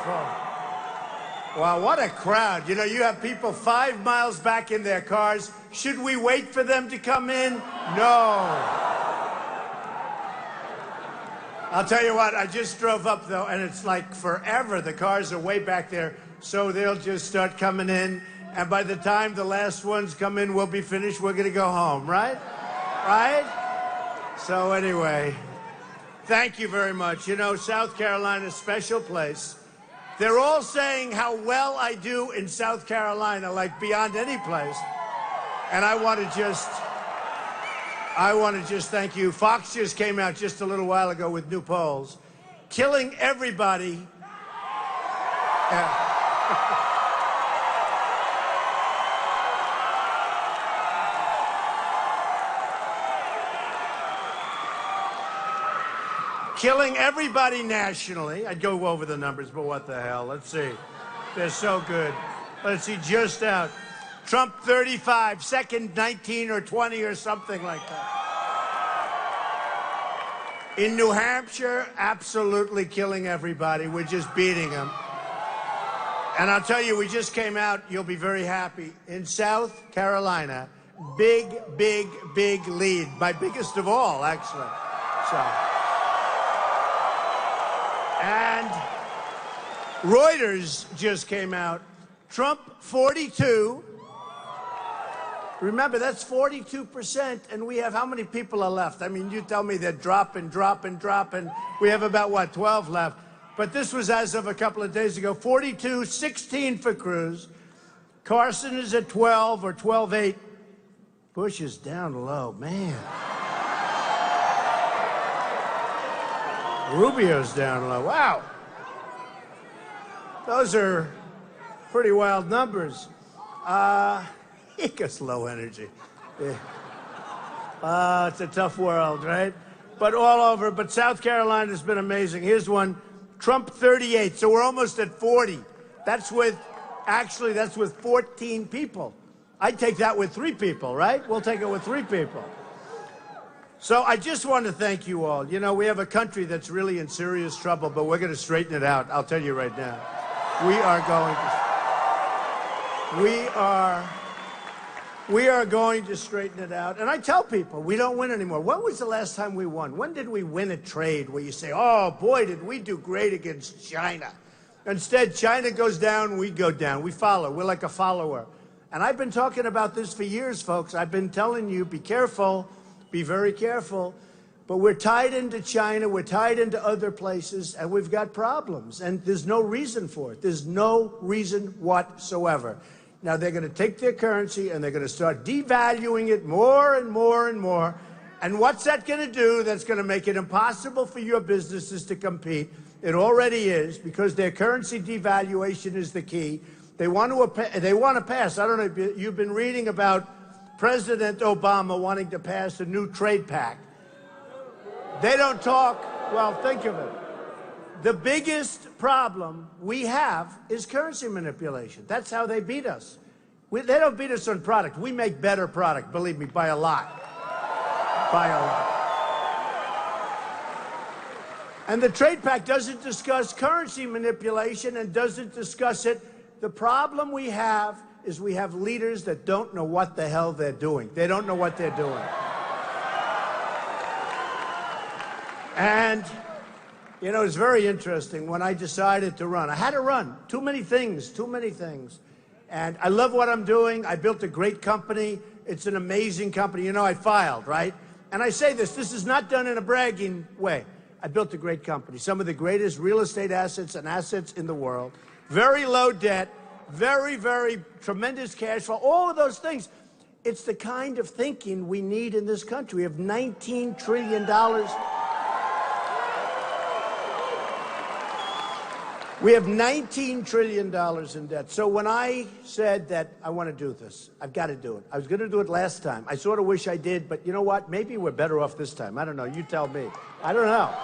Wonderful. Wow, what a crowd. You know, you have people 5 miles back in their cars. Should we wait for them to come in? No. I'll tell you what, I just drove up, though, and it's like forever. The cars are way back there, so they'll just start coming in, and by the time the last ones come in, we'll be finished. We're going to go home, right? Right? So anyway, thank you very much. You know, South Carolina's a special place. They're all saying how well I do in South Carolina, like beyond any place. And I want to just thank you. Fox just came out just a little while ago with new polls, killing everybody. Killing everybody nationally. I'd go over the numbers, but what the hell? Let's see. They're so good. Let's see, just out. Trump 35, second 19 or 20 or something like that. In New Hampshire, absolutely killing everybody. We're just beating them. And I'll tell you, we just came out. You'll be very happy. In South Carolina, big, big, big lead. My biggest of all, actually. So. And Reuters just came out. Trump 42. Remember, that's 42%, and we have how many people are left? I mean, you tell me they're dropping. We have about, what, 12 left. But this was as of a couple of days ago. 42, 16 for Cruz. Carson is at 12 or 12.8. Bush is down low, man. Rubio's down low. Wow. Those are pretty wild numbers. He gets low energy. Yeah. It's a tough world, right? But all over. But South Carolina's been amazing. Here's one. Trump 38. So we're almost at 40. That's with 14 people. I'd take that with 3 people, right? We'll take it with 3 people. So I just want to thank you all. You know, we have a country that's really in serious trouble, but we're going to straighten it out. I'll tell you right now. We are going to straighten it out. And I tell people, we don't win anymore. When was the last time we won? When did we win a trade where you say, oh, boy, did we do great against China? Instead, China goes down, we go down. We follow. We're like a follower. And I've been talking about this for years, folks. I've been telling you, be careful. Be very careful. But we're tied into China, we're tied into other places, and we've got problems. And there's no reason for it. There's no reason whatsoever. Now, they're going to take their currency, and they're going to start devaluing it more and more and more. And what's that going to do? That's going to make it impossible for your businesses to compete. It already is, because their currency devaluation is the key. They want to pass. I don't know if you've been reading about President Obama wanting to pass a new trade pact. They don't talk. Well, think of it. The biggest problem we have is currency manipulation. That's how they beat us. They don't beat us on product. We make better product, believe me, by a lot. By a lot. And the trade pact doesn't discuss currency manipulation and doesn't discuss it. The problem we have is we have leaders that don't know what the hell they're doing. They don't know what they're doing. And, you know, it's very interesting. When I decided to run, I had to run. Too many things. And I love what I'm doing. I built a great company. It's an amazing company. You know, I filed, right? And I say this is not done in a bragging way. I built a great company. Some of the greatest real estate assets in the world. Very low debt. Very, very tremendous cash flow, all of those things. It's the kind of thinking we need in this country. We have $19 trillion. We have $19 trillion in debt. So when I said that I want to do this, I've got to do it. I was going to do it last time. I sort of wish I did, but you know what? Maybe we're better off this time. I don't know. You tell me. I don't know.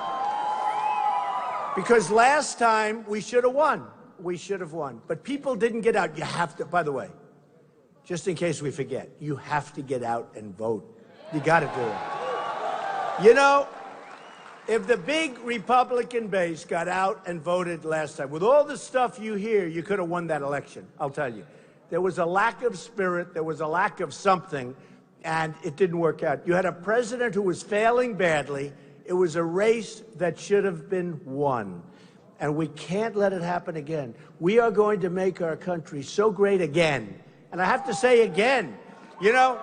Because last time we should have won. We should have won. But people didn't get out. You have to, by the way, just in case we forget, you have to get out and vote. You got to do it. You know, If the big Republican base got out and voted last time, with all the stuff you hear, you could have won that election, I'll tell you. There was a lack of spirit, there was a lack of something, and it didn't work out. You had a president who was failing badly. It was a race that should have been won. And we can't let it happen again. We are going to make our country so great again. And I have to say again, you know,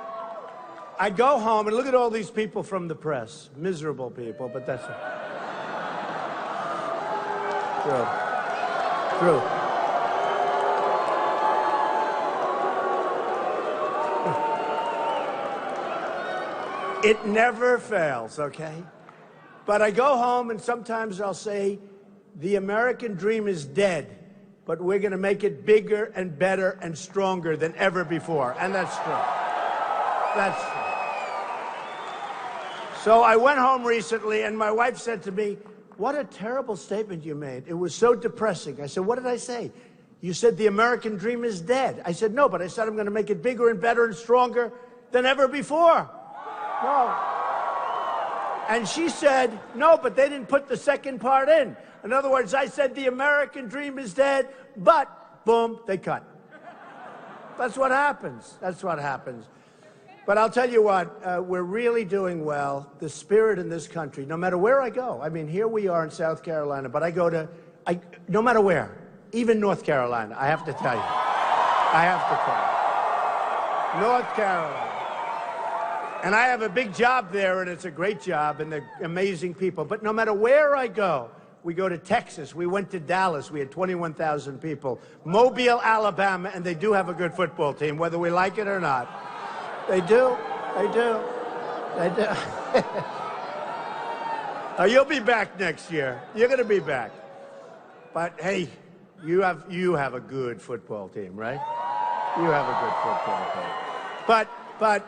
I go home and look at all these people from the press. Miserable people, but that's true. True. It never fails, okay? But I go home and sometimes I'll say, the American dream is dead, but we're going to make it bigger and better and stronger than ever before. And that's true. That's true. So I went home recently, and my wife said to me, what a terrible statement you made. It was so depressing. I said, what did I say? You said the American dream is dead. I said, no, but I said I'm going to make it bigger and better and stronger than ever before. No. And she said, no, but they didn't put the second part in. In other words, I said the American dream is dead, but, boom, they cut. That's what happens. That's what happens. But I'll tell you what, we're really doing well. The spirit in this country, no matter where I go, I mean, here we are in South Carolina, but I go to, no matter where, even North Carolina, I have to tell you. I have to tell you. North Carolina. And I have a big job there, and it's a great job, and they're amazing people. But no matter where I go, we go to Texas, we went to Dallas, we had 21,000 people. Mobile, Alabama, and they do have a good football team, whether we like it or not. They do. They do. They do. Oh, you'll be back next year. You're going to be back. But hey, you have a good football team, right? You have a good football team. But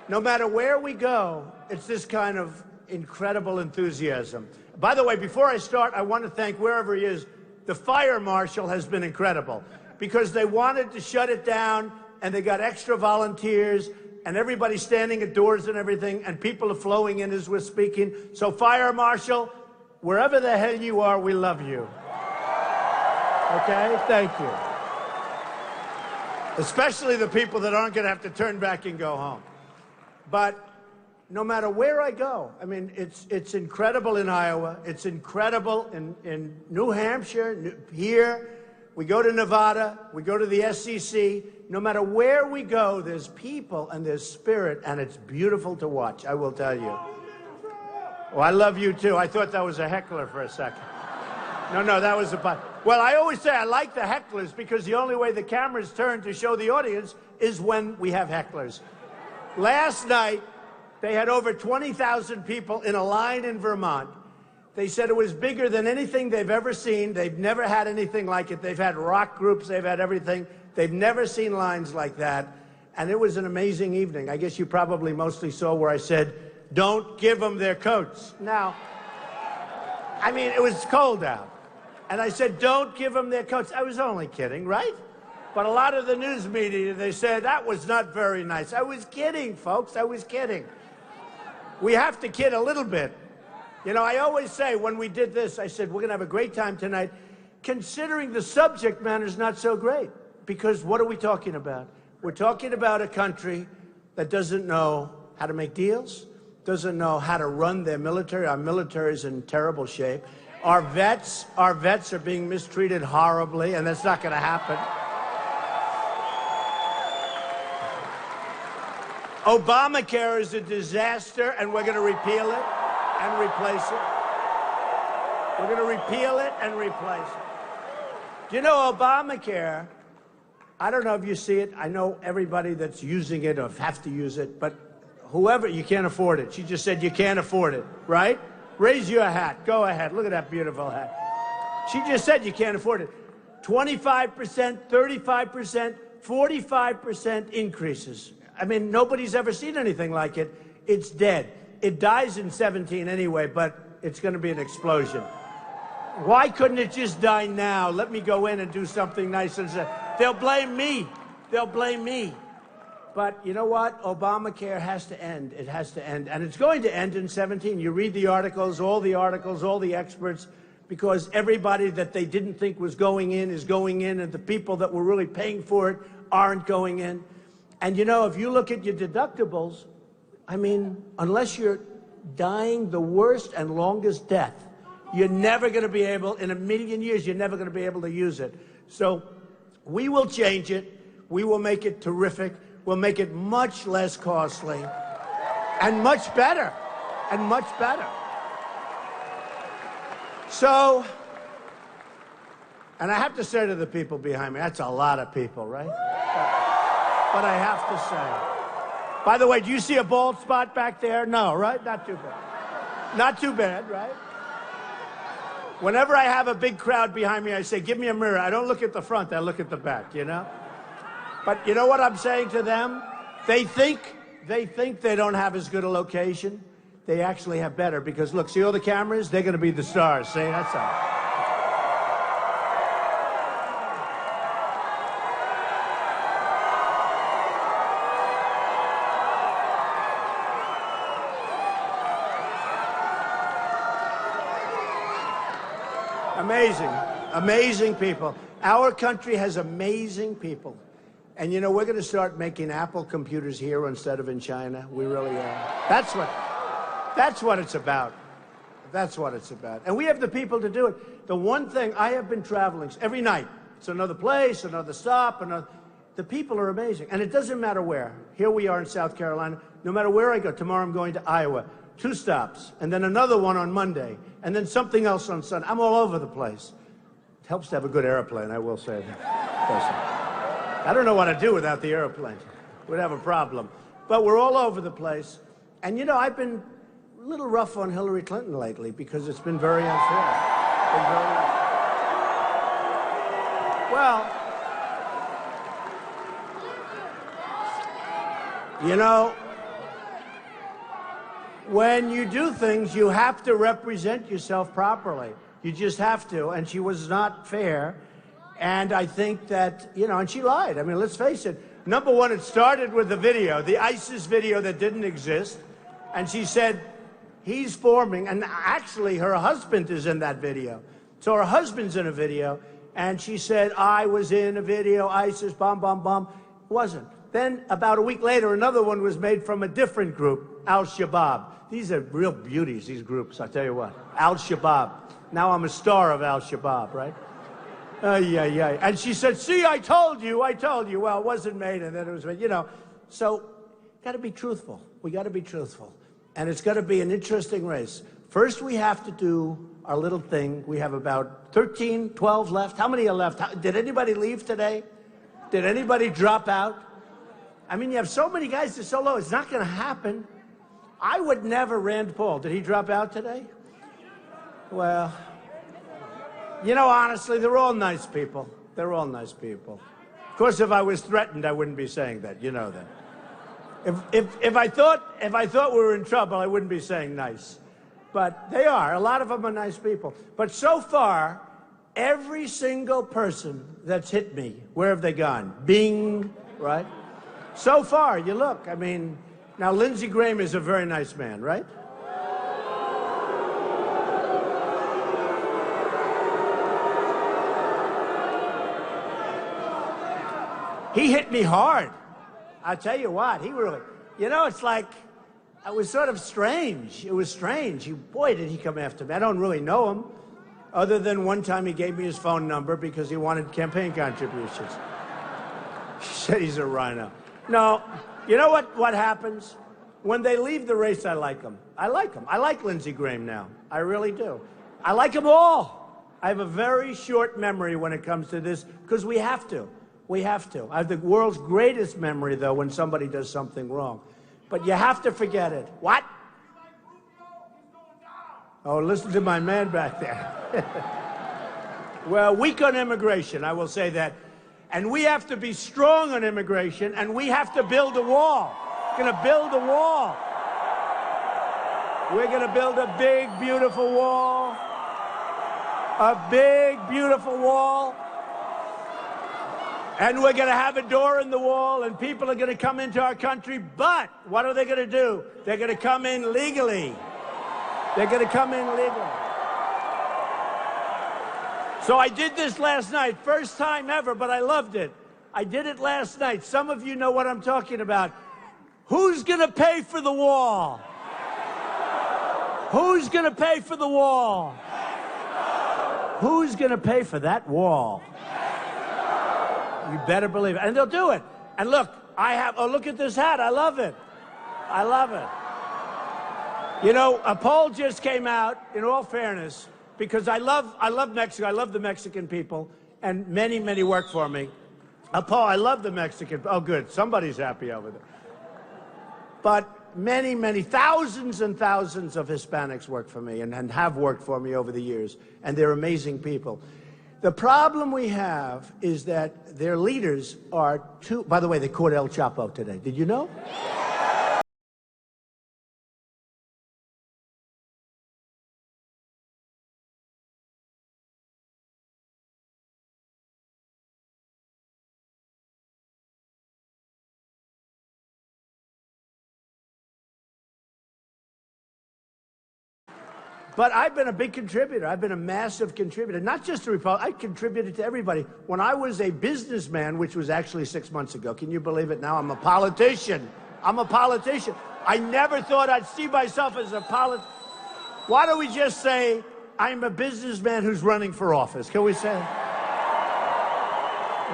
no matter where we go, it's this kind of incredible enthusiasm. By the way, before I start, I want to thank wherever he is. The fire marshal has been incredible because they wanted to shut it down, and they got extra volunteers, and everybody's standing at doors and everything, and people are flowing in as we're speaking. So, Fire Marshal, wherever the hell you are, we love you. Okay? Thank you. Especially the people that aren't going to have to turn back and go home. But no matter where I go, I mean, it's incredible in Iowa. It's incredible in New Hampshire, here. We go to Nevada, we go to the SEC. No matter where we go, there's people and there's spirit, and it's beautiful to watch, I will tell you. Oh, I love you, too. I thought that was a heckler for a second. No, that was a... Well, I always say I like the hecklers because the only way the cameras turn to show the audience is when we have hecklers. Last night, they had over 20,000 people in a line in Vermont. They said it was bigger than anything they've ever seen. They've never had anything like it. They've had rock groups. They've had everything. They've never seen lines like that. And it was an amazing evening. I guess you probably mostly saw where I said, don't give them their coats. Now, I mean, it was cold out. And I said, don't give them their coats. I was only kidding, right? But a lot of the news media, they said, that was not very nice. I was kidding, folks. I was kidding. We have to kid a little bit. You know, I always say when we did this, I said, we're going to have a great time tonight, considering the subject matter is not so great. Because what are we talking about? We're talking about a country that doesn't know how to make deals, doesn't know how to run their military. Our military is in terrible shape. Our vets are being mistreated horribly, and that's not going to happen. Obamacare is a disaster, and we're going to repeal it and replace it. We're going to repeal it and replace it. Do you know Obamacare? I don't know if you see it. I know everybody that's using it or have to use it, but whoever, you can't afford it. She just said you can't afford it, right? Raise your hat. Go ahead. Look at that beautiful hat. She just said you can't afford it. 25%, 35%, 45% increases. I mean, nobody's ever seen anything like it. It's dead. It dies in 17 anyway, but it's going to be an explosion. Why couldn't it just die now? Let me go in and do something nice and say, they'll blame me. They'll blame me. But you know what? Obamacare has to end. It has to end. And it's going to end in 17. You read the articles, all the experts, because everybody that they didn't think was going in is going in, and the people that were really paying for it aren't going in. And you know, if you look at your deductibles, I mean, unless you're dying the worst and longest death, you're never going to be able, in a million years, you're never going to be able to use it. So we will change it. We will make it terrific. We'll make it much less costly and much better, and much better. So, and I have to say to the people behind me, that's a lot of people, right? But I have to say. By the way, do you see a bald spot back there? No, right? Not too bad. Not too bad, right? Whenever I have a big crowd behind me, I say, give me a mirror. I don't look at the front, I look at the back, you know? But you know what I'm saying to them? They think they don't have as good a location. They actually have better, because look, see all the cameras? They're going to be the stars. See, that's all. Amazing, amazing people. Our country has amazing people. And you know, we're going to start making Apple computers here instead of in China. We really are. That's what it's about. That's what it's about. And we have the people to do it. The one thing, I have been traveling every night. It's another place, another stop, another. The people are amazing. And it doesn't matter where. Here we are in South Carolina. No matter where I go, tomorrow I'm going to Iowa. 2 stops, and then another one on Monday, and then something else on Sunday. I'm all over the place. It helps to have a good airplane, I will say that. I don't know what to do without the airplane. We'd have a problem. But we're all over the place. And you know, I've been a little rough on Hillary Clinton lately because it's been very unfair. Well, you know, when you do things, you have to represent yourself properly. You just have to. And she was not fair. And I think that, you know, and she lied. I mean, let's face it. Number one, it started with the video, the ISIS video that didn't exist. And she said, he's forming. And actually, her husband is in that video. So her husband's in a video. And she said, I was in a video, ISIS, bomb, bomb, bomb. Wasn't. Then, about a week later, another one was made from a different group, Al-Shabaab. These are real beauties, these groups, I tell you what. Al-Shabaab. Now I'm a star of Al-Shabaab, right? Yeah. And she said, see, I told you. Well, it wasn't made, and then it was made, you know. So, got to be truthful. We got to be truthful. And it's got to be an interesting race. First, we have to do our little thing. We have about 13, 12 left. How many are left? Did anybody leave today? Did anybody drop out? I mean, you have so many guys that are so low. It's not going to happen. I would never Rand Paul. Did he drop out today? Well, you know, honestly, they're all nice people. They're all nice people. Of course, if I was threatened, I wouldn't be saying that. You know that. If I thought we were in trouble, I wouldn't be saying nice. But they are. A lot of them are nice people. But so far, every single person that's hit me, where have they gone? Bing, right? So far, you look, I mean, now Lindsey Graham is a very nice man, right? He hit me hard. I'll tell you what, he really, you know, it's like, it was sort of strange. It was strange. Boy, did he come after me. I don't really know him, other than one time he gave me his phone number because he wanted campaign contributions. He said he's a rhino. No, you know what happens? When they leave the race, I like them. I like them. I like Lindsey Graham now. I really do. I like them all. I have a very short memory when it comes to this, because we have to. We have to. I have the world's greatest memory, though, when somebody does something wrong. But you have to forget it. What? Oh, listen to my man back there. Well, weak on immigration, I will say that. And we have to be strong on immigration, and we have to build a wall. We're going to build a wall. We're going to build a big, beautiful wall. A big, beautiful wall. And we're going to have a door in the wall, and people are going to come into our country. But what are they going to do? They're going to come in legally. They're going to come in legally. So I did this last night. First time ever, but I loved it. I did it last night. Some of you know what I'm talking about. Who's going to pay for the wall? Who's going to pay for the wall? Who's going to pay for that wall? You better believe it. And they'll do it. And look, look at this hat. I love it. I love it. You know, a poll just came out, in all fairness, because I love Mexico. I love the Mexican people, and many, many work for me. I love the Mexican. Oh, good. Somebody's happy over there. But many, many, thousands and thousands of Hispanics work for me and have worked for me over the years, and they're amazing people. The problem we have is that their leaders are too... By the way, they caught El Chapo today. Did you know? But I've been a big contributor. I've been a massive contributor, not just to Republicans. I contributed to everybody. When I was a businessman, which was actually 6 months ago, can you believe it? Now I'm a politician. I'm a politician. I never thought I'd see myself as a politician. Why don't we just say I'm a businessman who's running for office? Can we say?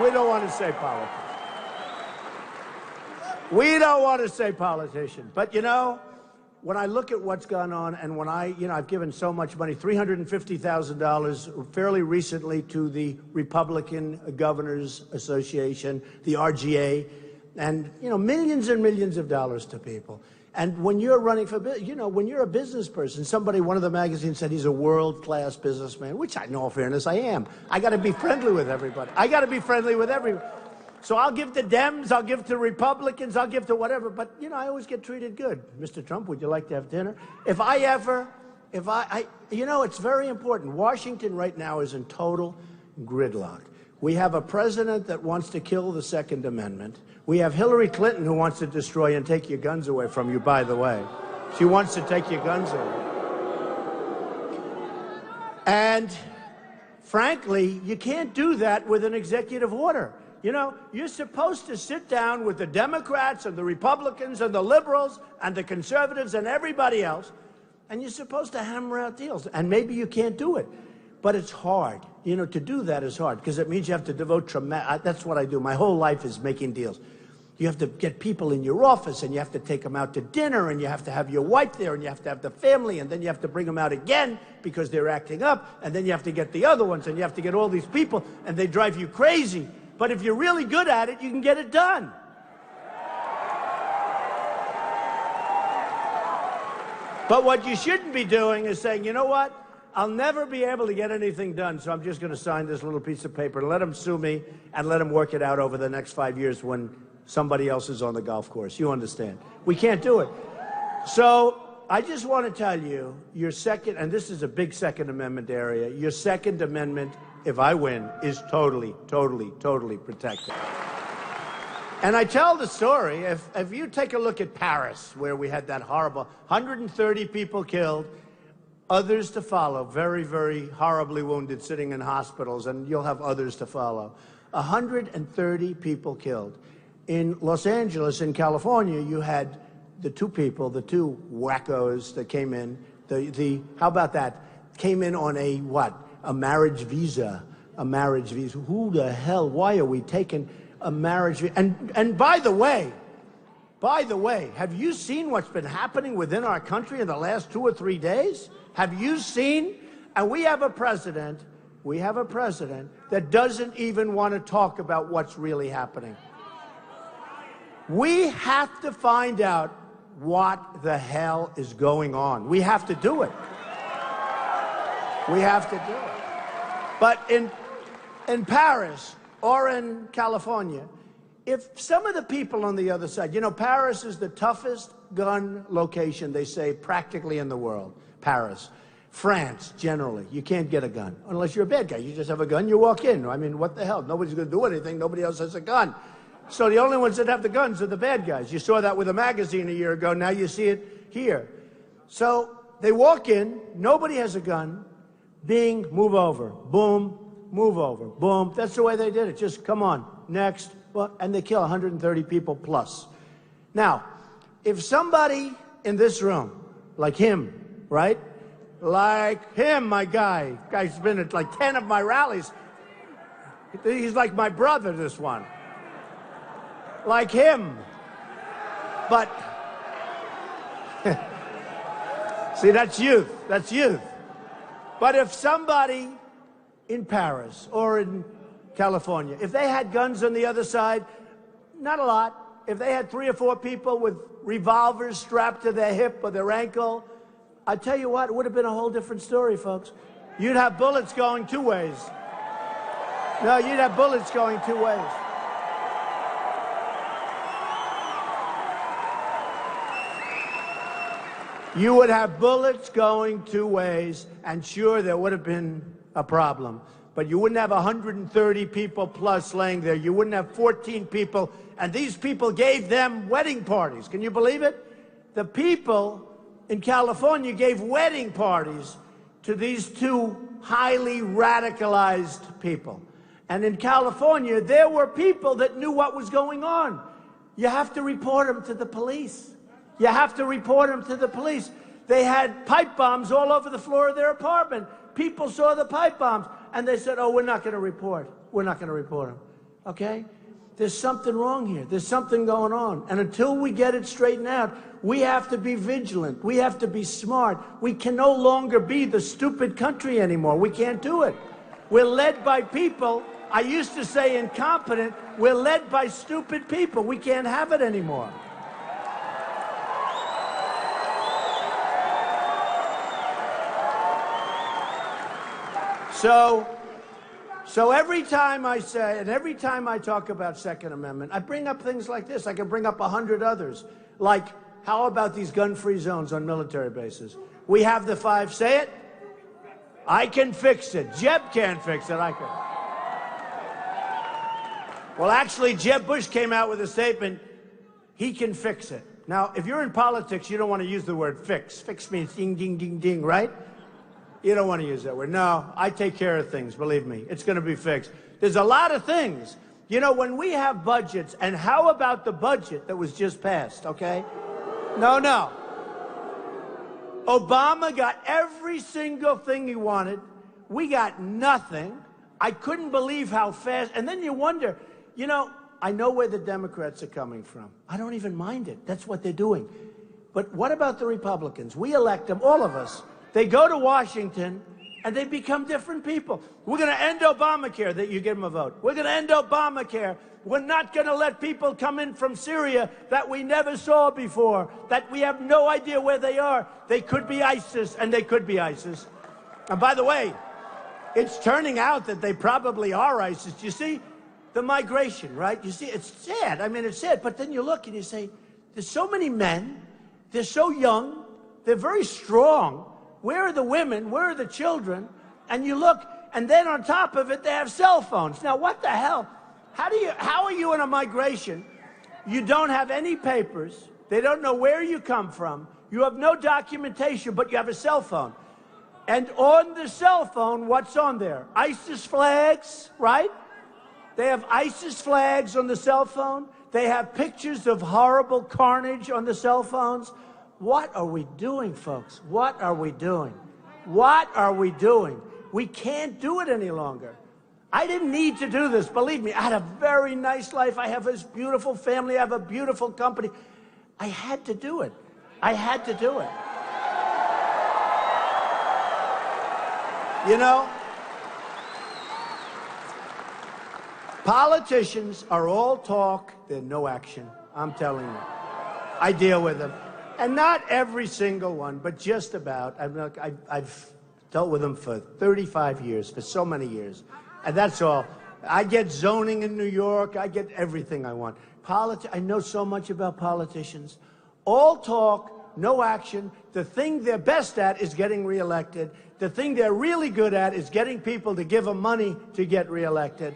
We don't want to say politician. We don't want to say politician. But you know, when I look at what's gone on, and when I've given so much money, $350,000 fairly recently to the Republican Governors Association, the RGA, and, millions and millions of dollars to people. And when you're running for, when you're a business person, one of the magazines said he's a world-class businessman, which in all fairness, I am. I got to be friendly with everybody. I got to be friendly with everybody. So I'll give to Dems, I'll give to Republicans, I'll give to whatever, but, I always get treated good. Mr. Trump, would you like to have dinner? It's very important. Washington right now is in total gridlock. We have a president that wants to kill the Second Amendment. We have Hillary Clinton who wants to destroy and take your guns away from you, by the way. She wants to take your guns away. And, frankly, you can't do that with an executive order. You're supposed to sit down with the Democrats and the Republicans and the liberals and the conservatives and everybody else, and you're supposed to hammer out deals. And maybe you can't do it, but it's hard. To do that is hard because it means you have to devote that's what I do. My whole life is making deals. You have to get people in your office, and you have to take them out to dinner, and you have to have your wife there, and you have to have the family, and then you have to bring them out again because they're acting up, and then you have to get the other ones, and you have to get all these people, and they drive you crazy. But if you're really good at it, you can get it done. But what you shouldn't be doing is saying, you know what? I'll never be able to get anything done, so I'm just going to sign this little piece of paper and let them sue me and let them work it out over the next 5 years when somebody else is on the golf course. You understand? We can't do it. So I just want to tell you, your second, and this is a big Second Amendment area, your Second Amendment, if I win, is totally, totally, totally protected. And I tell the story, if you take a look at Paris, where we had that horrible 130 people killed, others to follow, very, very horribly wounded, sitting in hospitals, and you'll have others to follow. 130 people killed. In Los Angeles, in California, you had the two wackos that came in, how about that, came in on a marriage visa, Who the hell, why are we taking a marriage visa? And by the way, have you seen what's been happening within our country in the last 2 or 3 days? Have you seen? And we have a president that doesn't even want to talk about what's really happening. We have to find out what the hell is going on. We have to do it. We have to do it. But in Paris or in California, if some of the people on the other side, Paris is the toughest gun location, they say, practically in the world, Paris. France, generally, you can't get a gun unless you're a bad guy. You just have a gun, you walk in. I mean, what the hell? Nobody's going to do anything. Nobody else has a gun. So the only ones that have the guns are the bad guys. You saw that with a magazine a year ago. Now you see it here. So they walk in. Nobody has a gun. Bing, move over. Boom, move over. Boom. That's the way they did it. Just come on. Next. Well, and they kill 130 people plus. Now, if somebody in this room, like him, right? Like him, my guy. Guy's been at like 10 of my rallies. He's like my brother, this one. Like him. But, see, that's youth. That's youth. But if somebody in Paris or in California, if they had guns on the other side, not a lot. If they had 3 or 4 people with revolvers strapped to their hip or their ankle, I tell you what, it would have been a whole different story, folks. You'd have bullets going 2 ways. No, you'd have bullets going 2 ways. You would have bullets going 2 ways, and sure, there would have been a problem. But you wouldn't have 130 people plus laying there. You wouldn't have 14 people, and these people gave them wedding parties. Can you believe it? The people in California gave wedding parties to these 2 highly radicalized people. And in California, there were people that knew what was going on. You have to report them to the police. You have to report them to the police. They had pipe bombs all over the floor of their apartment. People saw the pipe bombs, and they said, oh, we're not going to report. We're not going to report them. Okay? There's something wrong here. There's something going on. And until we get it straightened out, we have to be vigilant. We have to be smart. We can no longer be the stupid country anymore. We can't do it. We're led by people. I used to say incompetent. We're led by stupid people. We can't have it anymore. So every time I say, and every time I talk about Second Amendment, I bring up things like this. I can bring up 100 others. Like, how about these gun-free zones on military bases? We have the 5. Say it. I can fix it. Jeb can't fix it. I can. Well, actually, Jeb Bush came out with a statement. He can fix it. Now, if you're in politics, you don't want to use the word fix. Fix means ding, ding, ding, ding, right? You don't want to use that word. No, I take care of things, believe me. It's going to be fixed. There's a lot of things. You know, when we have budgets, and how about the budget that was just passed, okay? No. Obama got every single thing he wanted. We got nothing. I couldn't believe how fast. And then you wonder, you know, I know where the Democrats are coming from. I don't even mind it. That's what they're doing. But what about the Republicans? We elect them, all of us. They go to Washington, and they become different people. We're going to end Obamacare, that you give them a vote. We're going to end Obamacare. We're not going to let people come in from Syria that we never saw before, that we have no idea where they are. They could be ISIS, and they could be ISIS. And by the way, it's turning out that they probably are ISIS. You see, the migration, right? You see, it's sad. I mean, it's sad. But then you look and you say, there's so many men. They're so young. They're very strong. Where are the women? Where are the children? And you look, and then on top of it, they have cell phones. Now, what the hell? How are you in a migration? You don't have any papers. They don't know where you come from. You have no documentation, but you have a cell phone. And on the cell phone, what's on there? ISIS flags, right? They have ISIS flags on the cell phone. They have pictures of horrible carnage on the cell phones. What are we doing, folks? What are we doing? What are we doing? We can't do it any longer. I didn't need to do this. Believe me, I had a very nice life. I have this beautiful family. I have a beautiful company. I had to do it. I had to do it. You know, politicians are all talk. They're no action. I'm telling you. I deal with them. And not every single one, but just about. I've dealt with them for 35 years, for so many years. And that's all. I get zoning in New York. I get everything I want. I know so much about politicians. All talk, no action. The thing they're best at is getting reelected. The thing they're really good at is getting people to give them money to get reelected.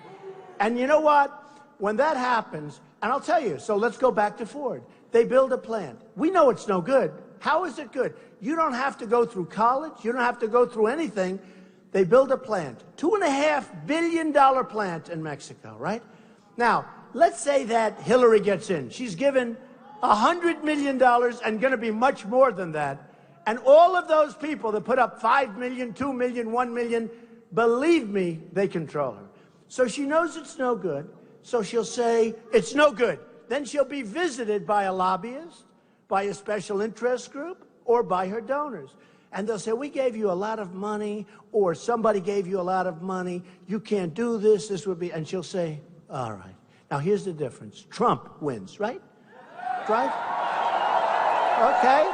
And you know what? When that happens, and I'll tell you, so let's go back to Ford. They build a plant. We know it's no good. How is it good? You don't have to go through college. You don't have to go through anything. They build a plant, $2.5 billion plant in Mexico, right? Now, let's say that Hillary gets in. She's given $100 million and going to be much more than that. And all of those people that put up 5 million, 2 million, 1 million, believe me, they control her. So she knows it's no good. So she'll say, it's no good. Then she'll be visited by a lobbyist, by a special interest group, or by her donors. And they'll say, we gave you a lot of money, or somebody gave you a lot of money. You can't do this. This would be, and she'll say, all right. Now, here's the difference. Trump wins, right? Right? Okay.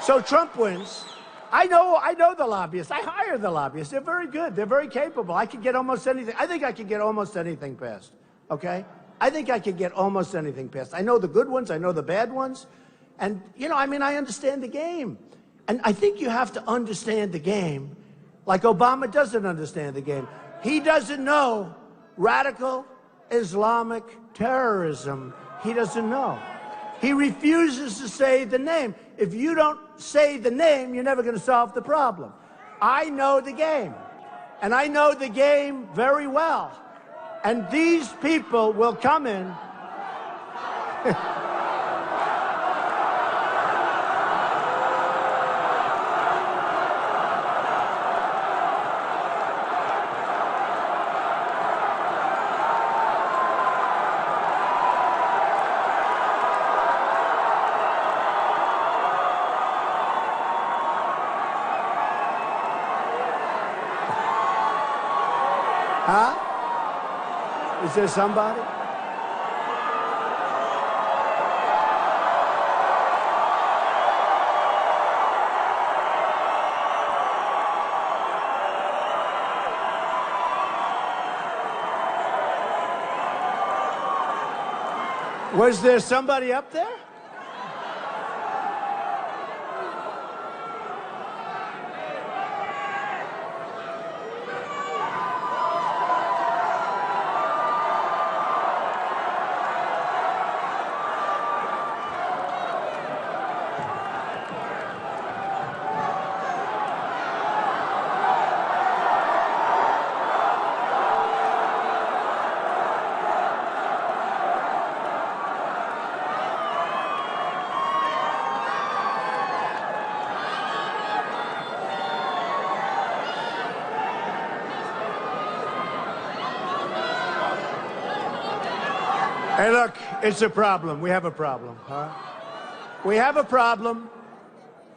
So Trump wins. I know the lobbyists. I hire the lobbyists. They're very good. They're very capable. I could get almost anything. I think I could get almost anything passed. Okay? I think I could get almost anything passed. I know the good ones. I know the bad ones. And, you know, I mean, I understand the game. And I think you have to understand the game like Obama doesn't understand the game. He doesn't know radical Islamic terrorism. He doesn't know. He refuses to say the name. If you don't say the name, you're never going to solve the problem. I know the game, and I know the game very well. And these people will come in. Huh? Is there somebody? Was there somebody up there? Hey, look, it's a problem. We have a problem, huh? We have a problem,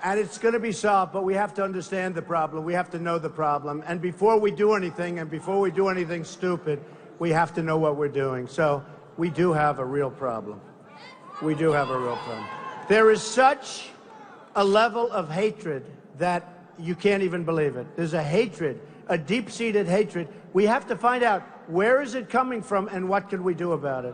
and it's going to be solved, but we have to understand the problem. We have to know the problem. And before we do anything, and before we do anything stupid, we have to know what we're doing. So we do have a real problem. We do have a real problem. There is such a level of hatred that you can't even believe it. There's a hatred, a deep-seated hatred. We have to find out where is it coming from and what can we do about it.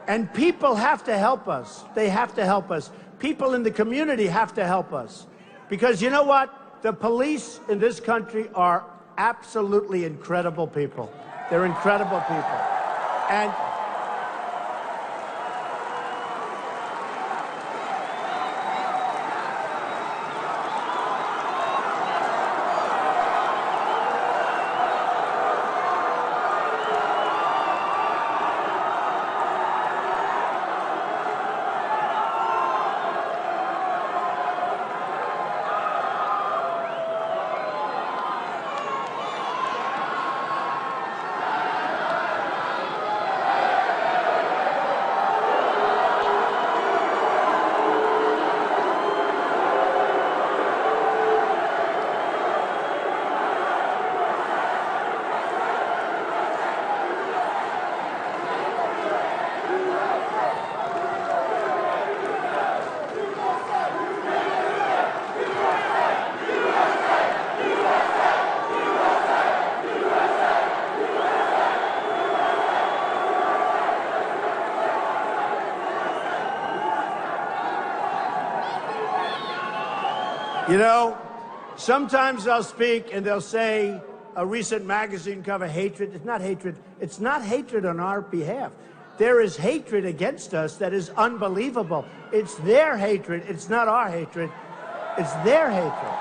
And people have to help us. They have to help us. People in the community have to help us. Because you know what? The police in this country are absolutely incredible people. They're incredible people. And You know, sometimes I'll speak and they'll say a recent magazine cover, hatred. It's not hatred. It's not hatred on our behalf. There is hatred against us that is unbelievable. It's their hatred. It's not our hatred. It's their hatred.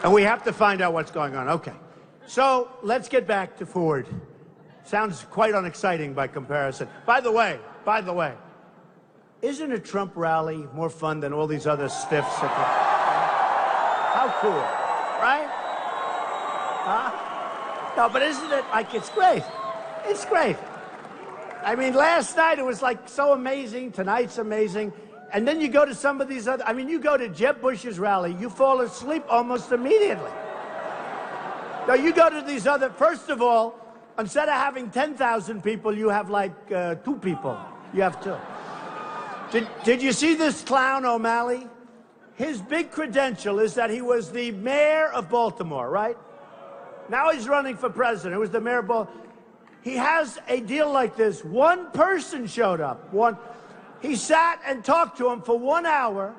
And we have to find out what's going on. Okay. So let's get back to Ford. Sounds quite unexciting by comparison. By the way, isn't a Trump rally more fun than all these other stiffs? How cool, right? Huh? No, but isn't it like, it's great? It's great. I mean, last night it was like so amazing. Tonight's amazing. And then you go to some of these other, I mean, you go to Jeb Bush's rally, you fall asleep almost immediately. Now, you go to these other, first of all, instead of having 10,000 people, you have like 2 people. You have 2. Did you see this clown O'Malley? His big credential is that he was the mayor of Baltimore, right? Now he's running for president. He was the mayor of Baltimore. He has a deal like this. One person showed up. He sat and talked to him for 1 hour.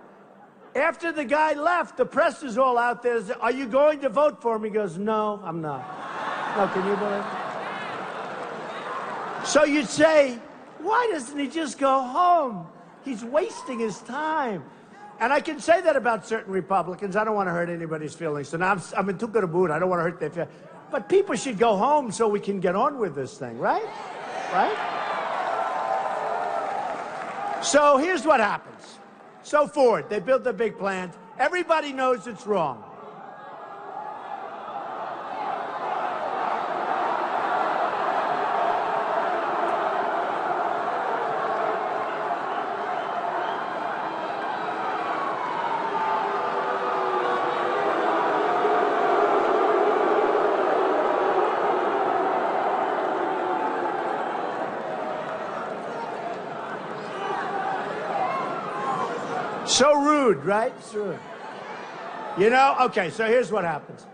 After the guy left, the press is all out there. Are you going to vote for him? He goes, no, I'm not. No, can you believe it? So you'd say, why doesn't he just go home? He's wasting his time. And I can say that about certain Republicans. I don't want to hurt anybody's feelings. So now I'm in too good a mood. I don't want to hurt their feelings. But people should go home so we can get on with this thing, right? Right? So here's what happens. So Ford, they built a big plant. Everybody knows it's wrong. So rude, right? So rude. You know, okay, so here's what happens.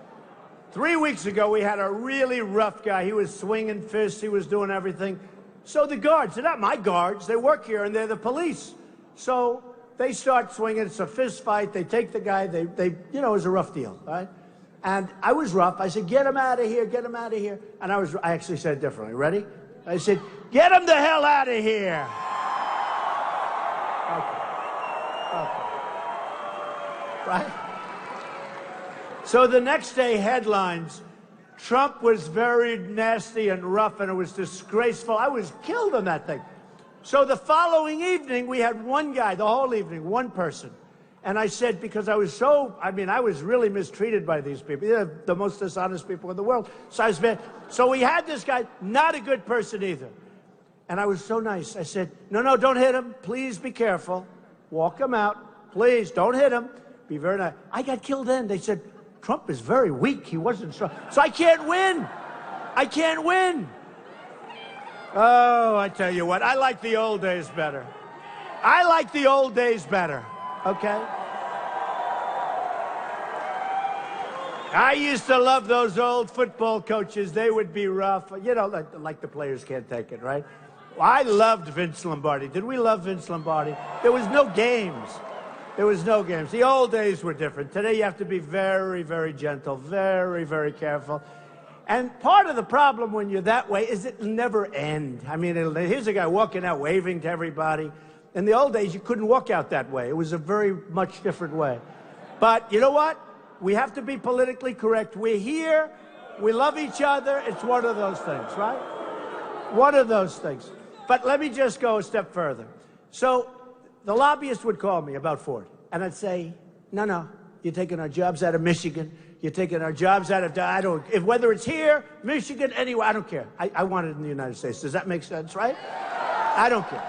3 weeks ago, we had a really rough guy. He was swinging fists. He was doing everything. So the guards, they're not my guards. They work here, and they're the police. So they start swinging. It's a fist fight. They take the guy. They you know, it was a rough deal, right? And I was rough. I said, get him out of here. Get him out of here. And I actually said it differently. Ready? I said, get him the hell out of here. Okay. Right? So the next day, headlines, Trump was very nasty and rough, and it was disgraceful. I was killed on that thing. So the following evening, we had one guy, the whole evening, one person. And I said, because I was I was really mistreated by these people. They're the most dishonest people in the world. So we had this guy, not a good person either. And I was so nice. I said, no, don't hit him. Please be careful. Walk him out. Please, don't hit him. Be very nice. I got killed then. They said, Trump is very weak. He wasn't strong. So I can't win. I can't win. Oh, I tell you what, I like the old days better. I like the old days better, okay? I used to love those old football coaches. They would be rough. You know, like the players can't take it, right? I loved Vince Lombardi. Did we love Vince Lombardi? There was no games. There was no games. The old days were different. Today you have to be very, very gentle, very, very careful. And part of the problem when you're that way is it'll never end. I mean, here's a guy walking out waving to everybody. In the old days, you couldn't walk out that way. It was a very much different way. But you know what? We have to be politically correct. We're here. We love each other. It's one of those things, right? One of those things. But let me just go a step further. So the lobbyist would call me about Ford, and I'd say, no, you're taking our jobs out of Michigan. You're taking our jobs out of, whether it's here, Michigan, anywhere, I don't care. I want it in the United States. Does that make sense, right? I don't care.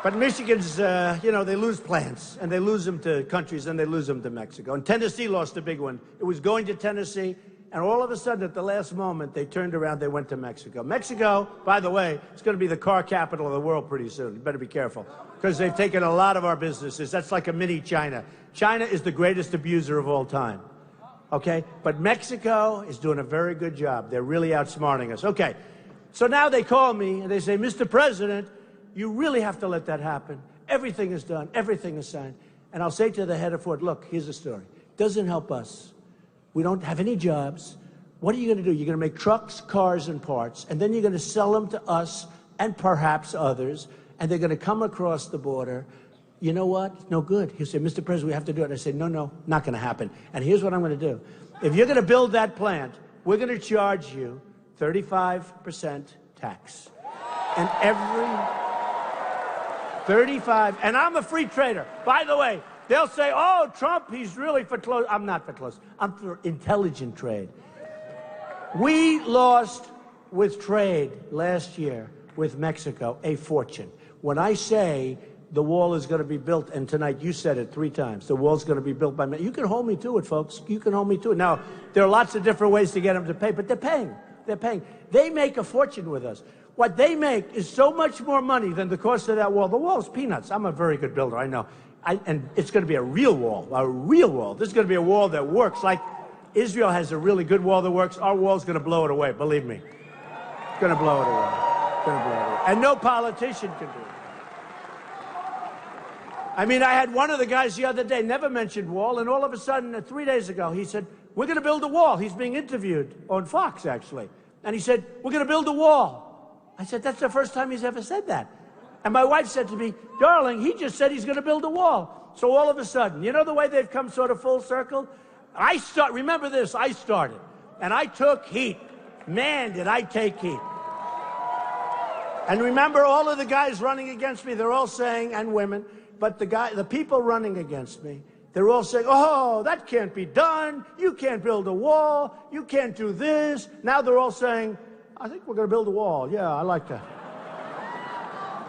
But Michigan's, you know, they lose plants, and they lose them to countries, and they lose them to Mexico. And Tennessee lost a big one. It was going to Tennessee, and all of a sudden, at the last moment, they turned around, they went to Mexico. Mexico, by the way, is going to be the car capital of the world pretty soon. You better be careful, because they've taken a lot of our businesses. That's like a mini China. China is the greatest abuser of all time, okay? But Mexico is doing a very good job. They're really outsmarting us. Okay, so now they call me, and they say, Mr. President, you really have to let that happen. Everything is done. Everything is signed. And I'll say to the head of Ford, look, here's the story. Doesn't help us. We don't have any jobs. What are you going to do? You're going to make trucks, cars, and parts, and then you're going to sell them to us and perhaps others, and they're going to come across the border. You know what? No good. He'll say, Mr. President, we have to do it. And I say, no, not going to happen. And here's what I'm going to do. If you're going to build that plant, we're going to charge you 35% tax. And every 35, and I'm a free trader. By the way, they'll say, oh, Trump, he's really for close. I'm not for close. I'm for intelligent trade. We lost with trade last year with Mexico a fortune. When I say the wall is going to be built, and tonight you said it 3 times, the wall's going to be built by Mexico. You can hold me to it, folks. You can hold me to it. Now, there are lots of different ways to get them to pay, but they're paying. They're paying. They make a fortune with us. What they make is so much more money than the cost of that wall. The wall's peanuts. I'm a very good builder, I know. And it's going to be a real wall, a real wall. This is going to be a wall that works. Like Israel has a really good wall that works. Our wall's going to blow it away, believe me. It's going to blow it away. It's going to blow it away. And no politician can do it. I mean, I had one of the guys the other day, never mentioned wall, and all of a sudden, 3 days ago, he said, we're going to build a wall. He's being interviewed on Fox, actually. And he said, we're going to build a wall. I said, that's the first time he's ever said that. And my wife said to me, darling, he just said he's going to build a wall. So all of a sudden, you know the way they've come sort of full circle? Remember this, I started, and I took heat. Man, did I take heat. And remember all of the guys running against me, they're all saying, and women, but the people running against me, they're all saying, oh, that can't be done. You can't build a wall. You can't do this. Now they're all saying, I think we're going to build a wall. Yeah, I like that.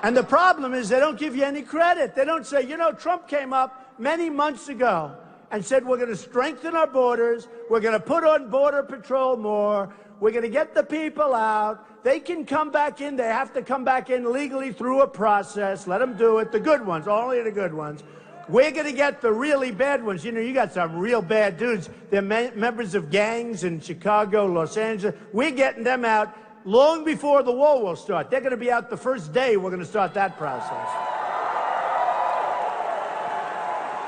And the problem is they don't give you any credit. They don't say, you know, Trump came up many months ago and said we're going to strengthen our borders. We're going to put on Border Patrol more. We're going to get the people out. They can come back in. They have to come back in legally through a process. Let them do it. The good ones, only the good ones. We're going to get the really bad ones. You know, you got some real bad dudes. They're members of gangs in Chicago, Los Angeles. We're getting them out long before the wall will start. They're going to be out the first day we're going to start that process.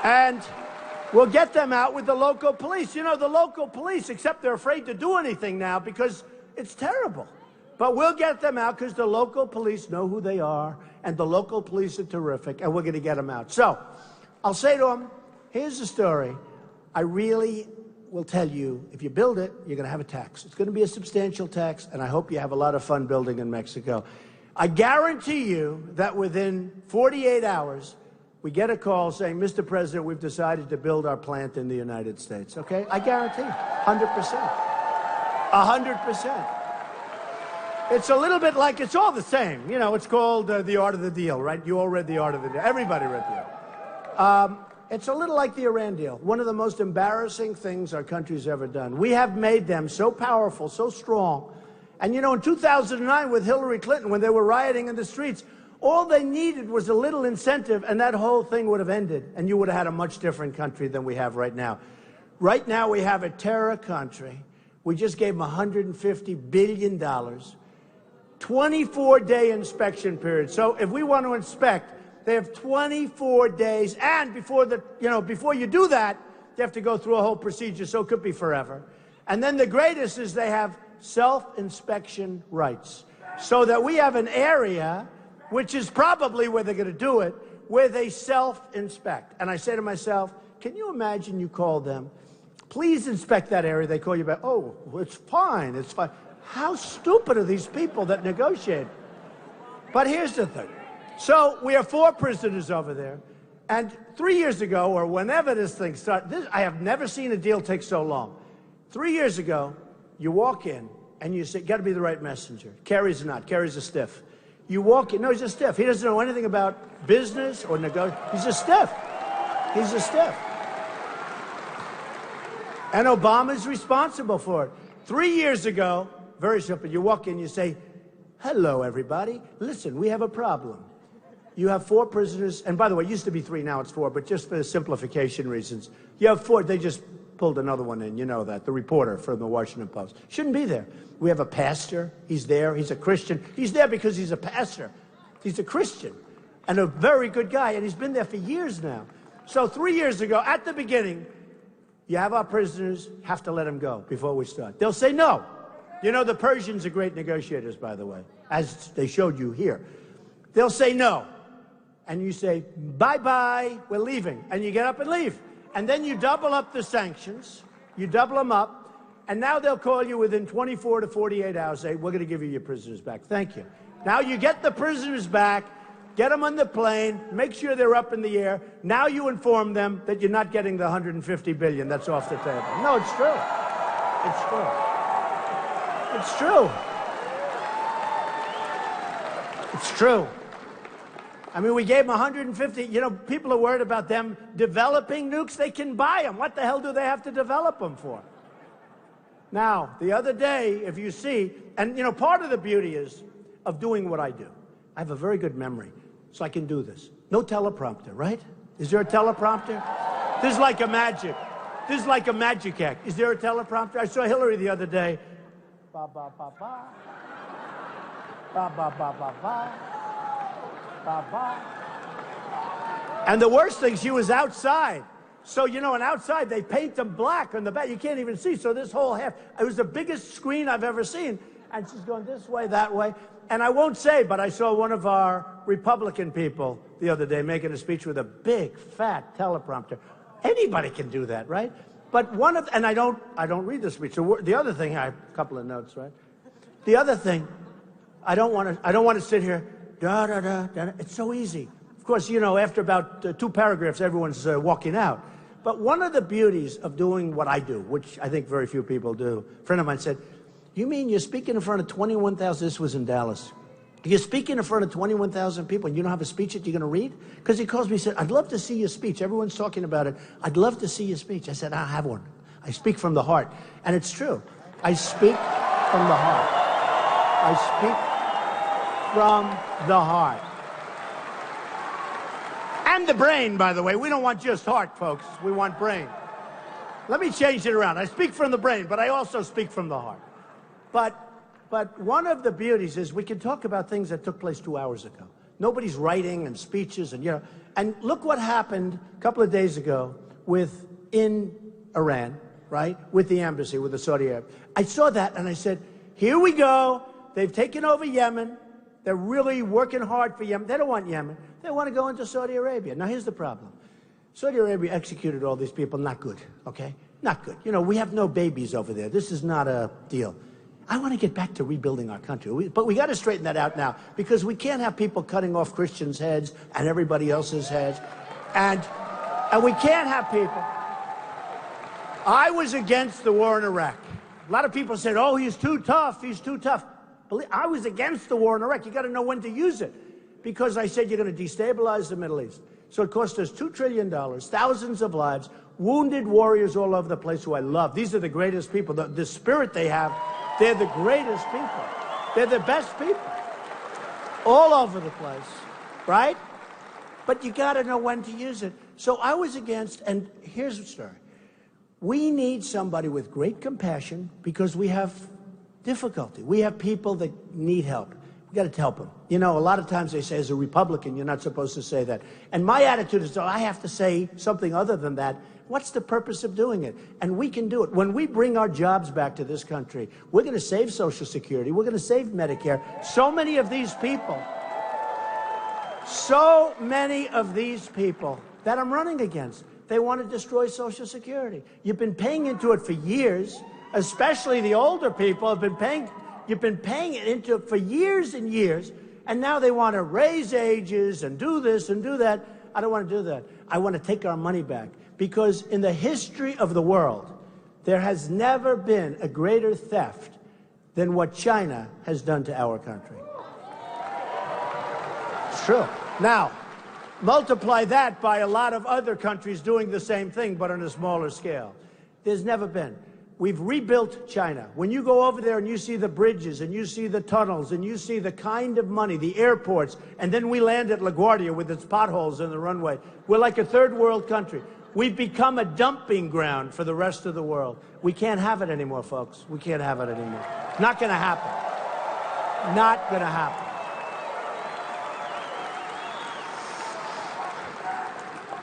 And we'll get them out with the local police. You know, the local police, except they're afraid to do anything now because it's terrible. But we'll get them out because the local police know who they are, and the local police are terrific, and we're going to get them out. So I'll say to them, here's the story. I really will tell you, if you build it, you're going to have a tax. It's going to be a substantial tax, and I hope you have a lot of fun building in Mexico. I guarantee you that within 48 hours, we get a call saying, Mr. President, we've decided to build our plant in the United States, okay? I guarantee, 100%. 100%. It's a little bit like, it's all the same. You know, it's called The Art of the Deal, right? You all read The Art of the Deal. Everybody read The Art. It's a little like the Iran deal. One of the most embarrassing things our country's ever done. We have made them so powerful, so strong. And, you know, in 2009 with Hillary Clinton, when they were rioting in the streets, all they needed was a little incentive, and that whole thing would have ended, and you would have had a much different country than we have right now. Right now, we have a terror country. We just gave them $150 billion, 24-day inspection period. So if we want to inspect, they have 24 days, and before you do that, they have to go through a whole procedure, so it could be forever. And then the greatest is they have self-inspection rights, so that we have an area, which is probably where they're going to do it, where they self-inspect. And I say to myself, can you imagine you call them, please inspect that area. They call you back, oh, it's fine, it's fine. How stupid are these people that negotiate? But here's the thing. So we have 4 prisoners over there. And 3 years ago, or whenever this thing started, I have never seen a deal take so long. 3 years ago, you walk in and you say, got to be the right messenger. Kerry's not. Kerry's a stiff. You walk in. No, he's a stiff. He doesn't know anything about business or negotiation. He's a stiff. He's a stiff. And Obama's responsible for it. 3 years ago, very simple, you walk in, you say, hello, everybody. Listen, we have a problem. You have 4 prisoners, and by the way, it used to be 3, now it's 4, but just for simplification reasons. You have 4, they just pulled another one in, you know that, the reporter from the Washington Post. Shouldn't be there. We have a pastor, he's there, he's a Christian. He's there because he's a pastor. He's a Christian and a very good guy, and he's been there for years now. So 3 years ago, at the beginning, you have our prisoners, have to let them go before we start. They'll say no. You know, the Persians are great negotiators, by the way, as they showed you here. They'll say no. And you say, bye-bye, we're leaving. And you get up and leave. And then you double up the sanctions. You double them up. And now they'll call you within 24 to 48 hours, say, we're going to give you your prisoners back. Thank you. Now you get the prisoners back, get them on the plane, make sure they're up in the air. Now you inform them that you're not getting the $150 billion that's off the table. No, it's true. It's true. It's true. It's true. I mean, we gave them 150. You know, people are worried about them developing nukes. They can buy them. What the hell do they have to develop them for? Now, the other day, if you see, and, you know, part of the beauty is of doing what I do. I have a very good memory, so I can do this. No teleprompter, right? Is there a teleprompter? This is like a magic. This is like a magic act. Is there a teleprompter? I saw Hillary the other day. Ba, ba, ba, ba. Ba, ba, ba, ba, ba. Ba, ba. And the worst thing, she was outside. So, you know, and outside, they paint them black on the back. You can't even see. So this whole half, it was the biggest screen I've ever seen. And she's going this way, that way. And I won't say, but I saw one of our Republican people the other day making a speech with a big, fat teleprompter. Anybody can do that, right? But one of, and I don't read the speech. So the other thing, I have a couple of notes, right? The other thing, I don't want to sit here, da, da, da, da. It's so easy. Of course, you know, after about 2 paragraphs, everyone's walking out. But one of the beauties of doing what I do, which I think very few people do, a friend of mine said, you mean you're speaking in front of 21,000, this was in Dallas, you're speaking in front of 21,000 people and you don't have a speech that you're going to read? Because he calls me and said, I'd love to see your speech. Everyone's talking about it. I'd love to see your speech. I said, I have one. I speak from the heart. And it's true. I speak from the heart. I speak from the heart. And the brain, by the way. We don't want just heart, folks. We want brain. Let me change it around. I speak from the brain, but I also speak from the heart. But one of the beauties is we can talk about things that took place 2 hours ago. Nobody's writing and speeches and, you know. And look what happened a couple of days ago in Iran, right? With the embassy, with the Saudi Arabia. I saw that and I said, here we go. They've taken over Yemen. They're really working hard for Yemen. They don't want Yemen. They want to go into Saudi Arabia. Now, here's the problem. Saudi Arabia executed all these people. Not good, okay? Not good. You know, we have no babies over there. This is not a deal. I want to get back to rebuilding our country. But we got to straighten that out now, because we can't have people cutting off Christians' heads and everybody else's heads. And we can't have people. I was against the war in Iraq. A lot of people said, oh, he's too tough. He's too tough. I was against the war in Iraq. You got to know when to use it. Because I said you're going to destabilize the Middle East. So it cost us $2 trillion, thousands of lives, wounded warriors all over the place who I love. These are the greatest people. The spirit they have, they're the greatest people. They're the best people. All over the place, right? But you got to know when to use it. So I was against, and here's the story. We need somebody with great compassion because we have difficulty. We have people that need help. We got to help them. You know, a lot of times they say, as a Republican, you're not supposed to say that. And my attitude is, oh, I have to say something other than that. What's the purpose of doing it? And we can do it. When we bring our jobs back to this country, we're going to save Social Security. We're going to save Medicare. So many of these people that I'm running against, they want to destroy Social Security. You've been paying into it for years, especially the older people have been paying. You've been paying it into it for years and years, and now they want to raise ages and do this and do that. I don't want to do that. I want to take our money back, because in the history of the world, there has never been a greater theft than what China has done to our country. It's true. Now, multiply that by a lot of other countries doing the same thing, but on a smaller scale. There's never been. We've rebuilt China. When you go over there and you see the bridges and you see the tunnels and you see the kind of money, the airports, and then we land at LaGuardia with its potholes in the runway, we're like a third world country. We've become a dumping ground for the rest of the world. We can't have it anymore, folks. We can't have it anymore. Not going to happen. Not going to happen.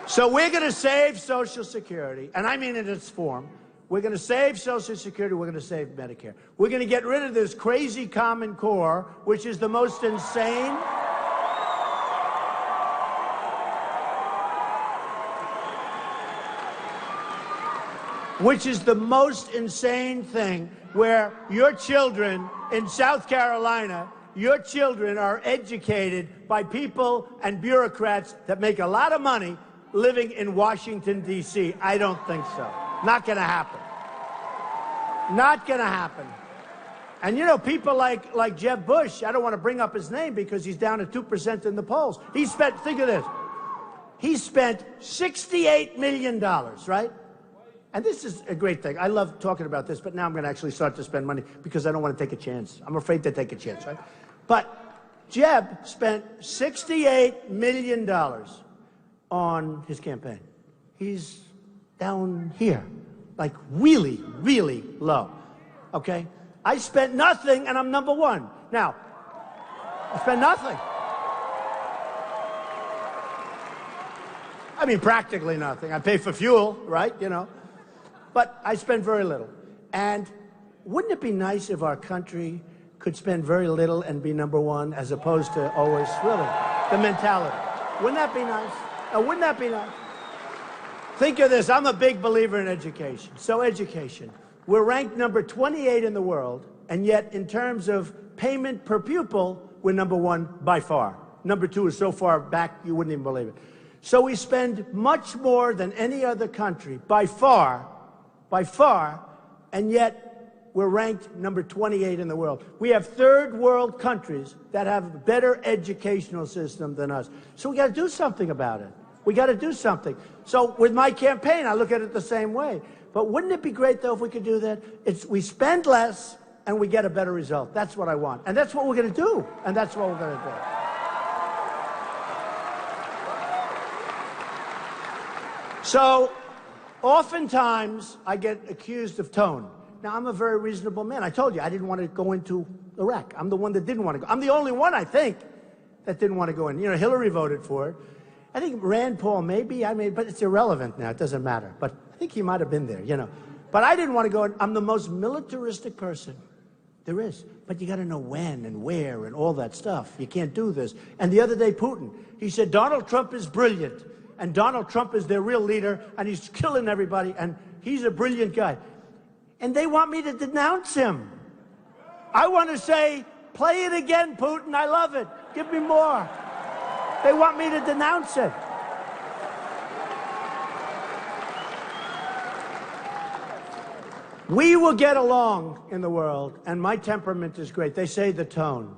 So we're going to save Social Security, and I mean in its form. We're going to save Social Security. We're going to save Medicare. We're going to get rid of this crazy Common Core, which is the most insane. Which is the most insane thing, where your children in South Carolina, your children are educated by people and bureaucrats that make a lot of money living in Washington, D.C. I don't think so. Not going to happen. Not going to happen. And, you know, people like Jeb Bush, I don't want to bring up his name because he's down at 2% in the polls. He spent, think of this, he spent $68 million, right? And this is a great thing. I love talking about this, but now I'm going to actually start to spend money because I don't want to take a chance. I'm afraid to take a chance, right? But Jeb spent $68 million on his campaign. He's down here, like really, really low, okay? I spent nothing, and I'm #1. Now, I spent nothing. I mean, practically nothing. I pay for fuel, right, you know? But I spend very little. And wouldn't it be nice if our country could spend very little and be #1 as opposed to always, really, the mentality? Wouldn't that be nice? Wouldn't that be nice? Think of this. I'm a big believer in education. So education. We're ranked number 28 in the world, and yet in terms of payment per pupil, we're #1 by far. #2 is so far back you wouldn't even believe it. So we spend much more than any other country by far, and yet we're ranked number 28 in the world. We have third world countries that have a better educational system than us. So we got to do something about it. We got to do something. So with my campaign, I look at it the same way. But wouldn't it be great, though, if we could do that? We spend less and we get a better result. That's what I want. And that's what we're going to do. And that's what we're going to do. So oftentimes I get accused of tone. Now, I'm a very reasonable man. I told you I didn't want to go into Iraq. I'm the one that didn't want to go. I'm the only one, I think, that didn't want to go in. You know, Hillary voted for it. I think Rand Paul, maybe, but it's irrelevant now. It doesn't matter. But I think he might have been there, you know. But I didn't want to go in. I'm the most militaristic person there is. But you got to know when and where and all that stuff. You can't do this. And the other day, Putin, he said, Donald Trump is brilliant. And Donald Trump is their real leader. And he's killing everybody. And he's a brilliant guy. And they want me to denounce him. I want to say, play it again, Putin. I love it. Give me more. They want me to denounce it. We will get along in the world, and my temperament is great. They say the tone,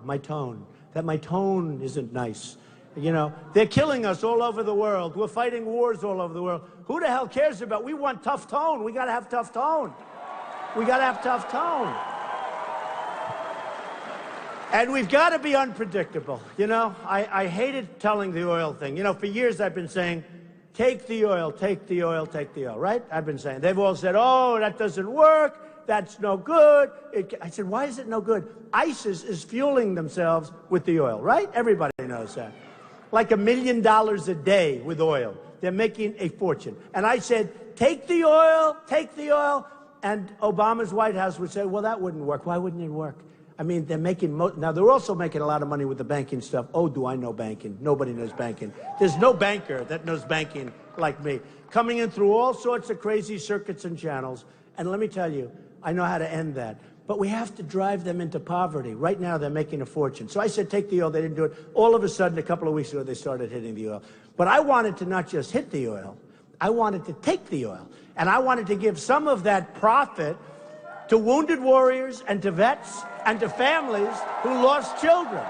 that my tone isn't nice. You know, they're killing us all over the world. We're fighting wars all over the world. Who the hell cares about? We want tough tone. We got to have tough tone. We got to have tough tone. And we've got to be unpredictable. You know, I hated telling the oil thing. You know, for years I've been saying, take the oil, take the oil, take the oil, right? I've been saying. They've all said, oh, that doesn't work. That's no good. I said, why is it no good? ISIS is fueling themselves with the oil, right? Everybody knows that. Like $1 million a day with oil. They're making a fortune. And I said, take the oil, take the oil. And Obama's White House would say, well, that wouldn't work. Why wouldn't it work? I mean, they're making, now they're also making a lot of money with the banking stuff. Oh, do I know banking? Nobody knows banking. There's no banker that knows banking like me. Coming in through all sorts of crazy circuits and channels. And let me tell you, I know how to end that. But we have to drive them into poverty. Right now, they're making a fortune. So I said, take the oil. They didn't do it. All of a sudden, a couple of weeks ago, they started hitting the oil. But I wanted to not just hit the oil. I wanted to take the oil. And I wanted to give some of that profit to wounded warriors and to vets and to families who lost children.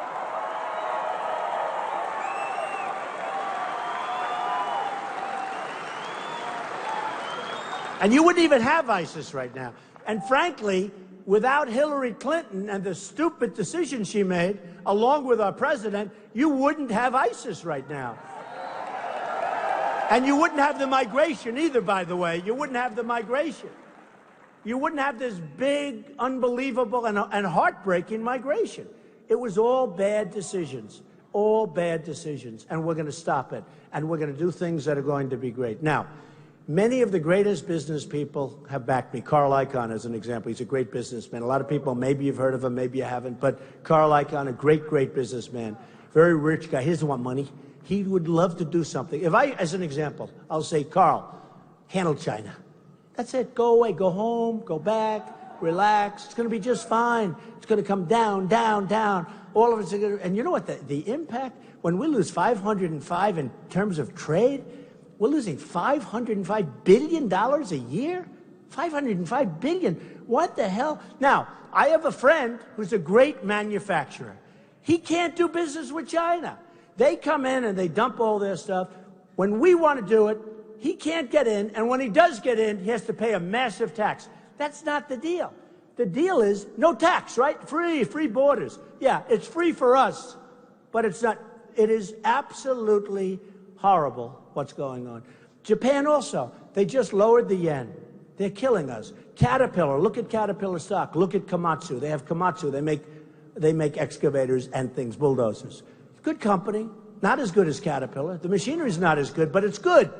And you wouldn't even have ISIS right now. And frankly, without Hillary Clinton and the stupid decision she made, along with our president, you wouldn't have ISIS right now. And you wouldn't have the migration either, by the way. You wouldn't have the migration. You wouldn't have this big, unbelievable, and heartbreaking migration. It was all bad decisions. All bad decisions, and we're going to stop it. And we're going to do things that are going to be great. Now, many of the greatest business people have backed me. Carl Icahn is an example. He's a great businessman. A lot of people, maybe you've heard of him, maybe you haven't, but Carl Icahn, a great, great businessman, very rich guy. He doesn't want money. He would love to do something. If I, as an example, I'll say, Carl, handle China. That's it. Go away. Go home. Go back. Relax. It's going to be just fine. It's going to come down, down, down. All of it's going to, and you know what? The impact, when we lose 505 in terms of trade, we're losing $505 billion a year? $505 billion. What the hell? Now, I have a friend who's a great manufacturer. He can't do business with China. They come in and they dump all their stuff. When we want to do it, he can't get in. And when he does get in, he has to pay a massive tax. That's not the deal. The deal is no tax, right? Free borders. Yeah, it's free for us, but it's not. It is absolutely horrible what's going on. Japan also, they just lowered the yen. They're killing us. Caterpillar, look at Caterpillar stock. Look at Komatsu. They have Komatsu. They make excavators and things, bulldozers. Good company, not as good as Caterpillar. The machinery's not as good, but it's good.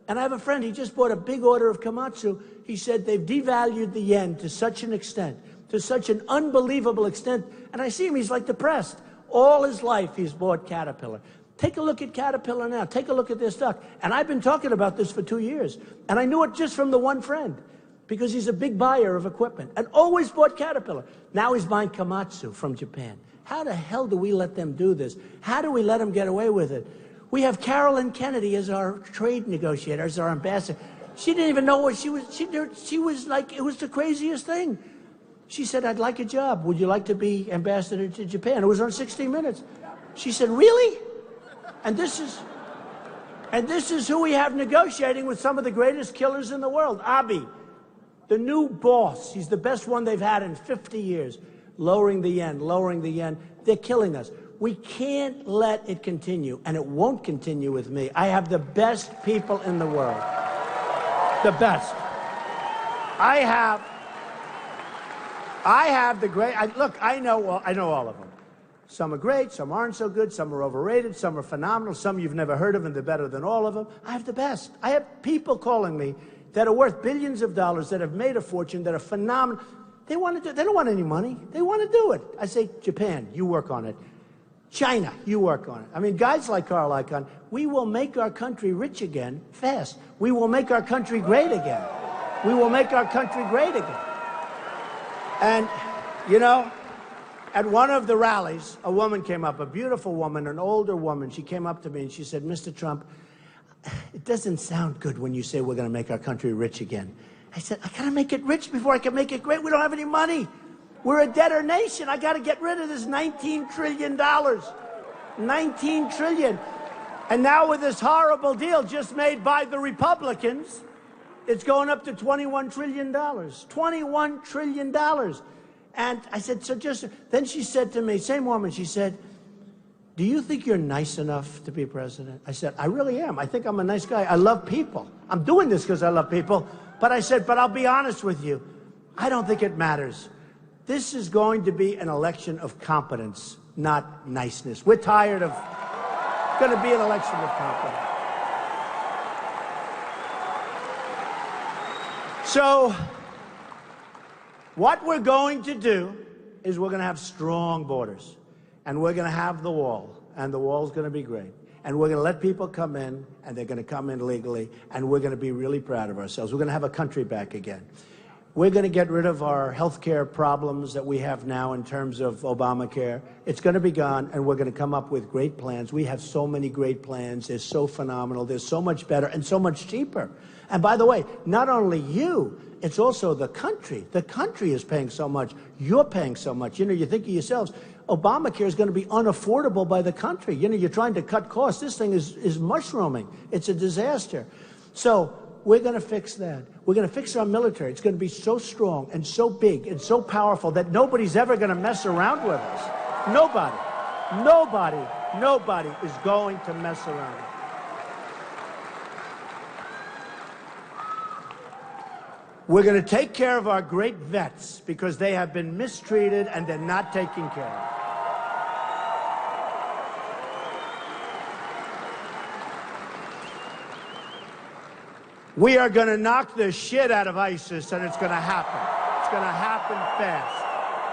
And I have a friend, he just bought a big order of Komatsu. He said they've devalued the yen to such an extent, to such an unbelievable extent. And I see him, he's like depressed. All his life, he's bought Caterpillar. Take a look at Caterpillar now. Take a look at their stock. And I've been talking about this for 2 years. And I knew it just from the one friend, because he's a big buyer of equipment and always bought Caterpillar. Now he's buying Komatsu from Japan. How the hell do we let them do this? How do we let them get away with it? We have Carolyn Kennedy as our trade negotiator, as our ambassador. She didn't even know what she was. She was like, it was the craziest thing. She said, I'd like a job. Would you like to be ambassador to Japan? It was on 60 Minutes. She said, really? And this is who we have negotiating with some of the greatest killers in the world. Abe, the new boss. He's the best one they've had in 50 years. Lowering the yen, lowering the yen. They're killing us. We can't let it continue, and it won't continue with me. I have the best people in the world. The best. I have the great, look, I know all of them. Some are great, some aren't so good, some are overrated, some are phenomenal, some you've never heard of and they're better than all of them. I have the best. I have people calling me that are worth billions of dollars, that have made a fortune, that are phenomenal. They want to do, they don't want any money. They want to do it. I say, Japan, you work on it. China, you work on it. I mean, guys like Carl Icahn, we will make our country rich again fast. We will make our country great again. We will make our country great again. And, you know, at one of the rallies, a woman came up, a beautiful woman, an older woman. She came up to me and she said, Mr. Trump, it doesn't sound good when you say we're going to make our country rich again. I said, I got to make it rich before I can make it great. We don't have any money. We're a debtor nation. I got to get rid of this $19 trillion. $19 trillion. And now with this horrible deal just made by the Republicans, it's going up to $21 trillion. $21 trillion. And I said, so just, then she said to me, same woman, she said, do you think you're nice enough to be president? I said, I really am. I think I'm a nice guy. I love people. I'm doing this because I love people. But I said, but I'll be honest with you. I don't think it matters. This is going to be an election of competence, not niceness. We're tired of, it's going to be an election of competence. So, what we're going to do is we're going to have strong borders. And we're going to have the wall. And the wall's going to be great. And we're going to let people come in, and they're going to come in legally, and we're going to be really proud of ourselves. We're going to have a country back again. We're going to get rid of our health care problems that we have now in terms of Obamacare. It's going to be gone, and we're going to come up with great plans. We have so many great plans. They're so phenomenal. They're so much better and so much cheaper. And by the way, not only you, it's also the country. The country is paying so much. You're paying so much. You know, you think of yourselves, Obamacare is going to be unaffordable by the country. You know, you're trying to cut costs. This thing is mushrooming. It's a disaster. So we're going to fix that. We're going to fix our military. It's going to be so strong and so big and so powerful that nobody's ever going to mess around with us. Nobody. Nobody is going to mess around. We're going to take care of our great vets because they have been mistreated and they're not taken care of. We are going to knock the shit out of ISIS, and it's going to happen. It's going to happen fast.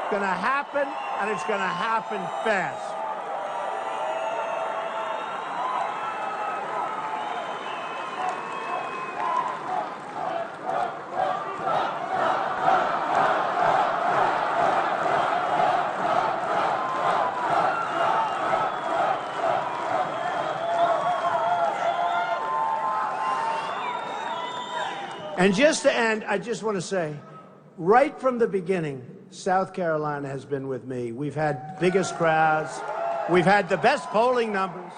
It's going to happen, and it's going to happen fast. And just to end, I just want to say, right from the beginning, South Carolina has been with me. We've had biggest crowds. We've had the best polling numbers.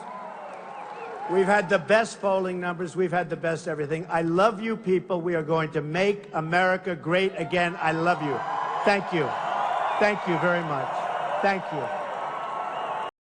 We've had the best polling numbers. We've had the best everything. I love you people. We are going to make America great again. I love you. Thank you. Thank you very much. Thank you.